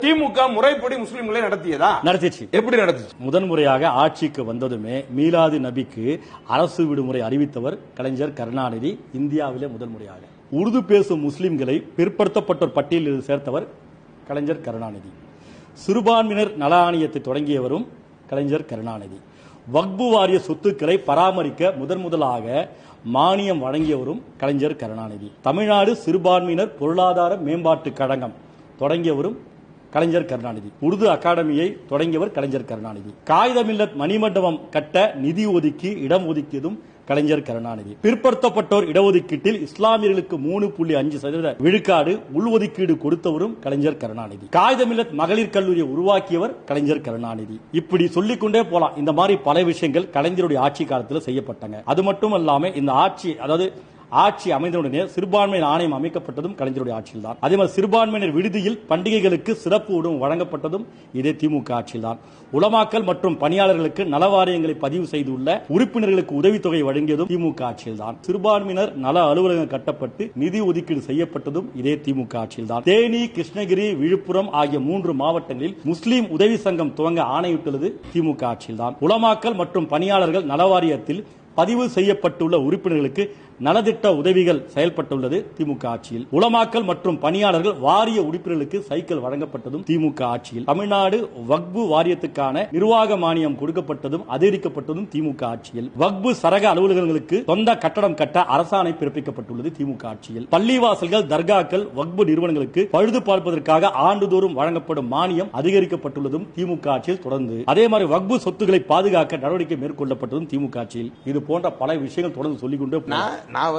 திமுக முறைப்படி முஸ்லிம்களை நடத்திச்சு. எப்படி நடத்துச்சு? முதன்முறையாக ஆட்சிக்கு வந்ததுமே மீலாது நபிக்கு அரசு விடுமுறை அறிவித்தவர் கலைஞர் கருணாநிதி. இந்தியாவிலே முதல் முறையாக உருது பேசும் முஸ்லிம்களை பிற்படுத்தப்பட்டோர் பட்டியலில் சேர்த்தவர் கலைஞர் கருணாநிதி. சிறுபான்மையினர் நல ஆணையத்தை தொடங்கியவரும் கலைஞர் கருணாநிதி. வக்பு வாரிய சொத்துக்களை பராமரிக்க முதலாக மானியம் வழங்கியவரும் கலைஞர் கருணாநிதி. தமிழ்நாடு சிறுபான்மையினர் பொருளாதார மேம்பாட்டு கழகம் தொடங்கியவரும் கலைஞர் கருணாநிதி. உருது அகாடமியை தொடங்கியவர் கலைஞர் கருணாநிதி. காகிதமில்லத் மணிமண்டபம் கட்ட நிதி ஒதுக்கி இடம் ஒதுக்கியதும் கலைஞர் கருணாநிதி. பிற்படுத்தப்பட்டோர் இடஒதுக்கீட்டில் இஸ்லாமியர்களுக்கு 3.5% விழுக்காடு உள்ஒதுக்கீடு கொடுத்தவரும் கலைஞர் கருணாநிதி. காகிதமில்லத் மகளிர் கல்லூரியை உருவாக்கியவர் கலைஞர் கருணாநிதி. இப்படி சொல்லிக்கொண்டே போலாம். இந்த மாதிரி பல விஷயங்கள் கலைஞருடைய ஆட்சி காலத்தில் செய்யப்பட்டாங்க. அது மட்டும் இல்லாம இந்த ஆட்சி அமைந்தவுடனே சிறுபான்மையினர் ஆணையம் அமைக்கப்பட்டதும் கலைஞருடைய ஆட்சியில் தான். அதே மாதிரி சிறுபான்மையினர் விடுதியில் பண்டிகைகளுக்கு சிறப்பு உணவு வழங்கப்பட்டதும் இதே திமுக ஆட்சியில் தான். உலமாக்கல் மற்றும் பணியாளர்களுக்கு நலவாரியங்களை பதிவு செய்துள்ள உறுப்பினர்களுக்கு உதவித்தொகை வழங்கியதும் திமுக ஆட்சியில் தான். சிறுபான்மையினர் நல அலுவலகம் கட்டப்பட்டு நிதி ஒதுக்கீடு செய்யப்பட்டதும் இதே திமுக ஆட்சியில் தான். தேனி, கிருஷ்ணகிரி, விழுப்புரம் ஆகிய 3 மாவட்டங்களில் முஸ்லீம் உதவி சங்கம் துவங்க ஆணையிட்டுள்ளது திமுக ஆட்சியில் தான். உலமாக்கல் மற்றும் பணியாளர்கள் நலவாரியத்தில் பதிவு செய்யப்பட்டுள்ள உறுப்பினர்களுக்கு நலத்திட்ட உதவிகள் செயல்பட்டுள்ளது திமுக ஆட்சியில். உலமாக்கல் மற்றும் பணியாளர்கள் வாரிய உறுப்பினர்களுக்கு சைக்கிள் வழங்கப்பட்டதும் திமுக ஆட்சியில். தமிழ்நாடு வக்பு வாரியத்துக்கான நிர்வாக மானியம் கொடுக்கப்பட்டதும் அதிகரிக்கப்பட்டதும் திமுக ஆட்சியில். வக்பு சரக அலுவலகங்களுக்கு சொந்த கட்டடம் கட்ட அரசாணை பிறப்பிக்கப்பட்டுள்ளது திமுக ஆட்சியில். பள்ளிவாசல்கள், தர்காக்கள், வக்பு நிறுவனங்களுக்கு பழுது பார்ப்பதற்காக ஆண்டுதோறும் வழங்கப்படும் மானியம் அதிகரிக்கப்பட்டுள்ளதும் திமுக ஆட்சியில் தொடர்ந்து. அதே மாதிரி வக்பு சொத்துக்களை பாதுகாக்க நடவடிக்கை மேற்கொள்ளப்பட்டதும் திமுக ஆட்சியில். இது போன்ற பல விஷயங்கள் தொடர்ந்து சொல்லிக்கொண்டே நான்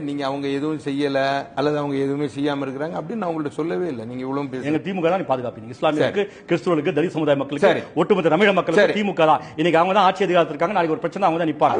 நீங்க அவங்க எதுவும் செய்யல அல்லது அவங்க எதுவுமே செய்யாம இருக்கிறாங்க அப்படின்னு நான் உங்கள்ட்ட சொல்லவே இல்லை. நீங்க இவ்வளவு எங்க திமுக தான் பாதுகாப்பீங்க. இஸ்லாமியருக்கு, கிறிஸ்துவர்களுக்கு, தலித் சமுதாய மக்களுக்கு, ஒட்டுமொத்த தமிழக மக்களுக்கு திமுக தான். இன்னைக்கு அவங்க தான் ஆட்சி அதிகாரத்தில் இருக்காங்க. நாளைக்கு ஒரு பிரச்சனை அவங்க தான் நிப்பாங்க.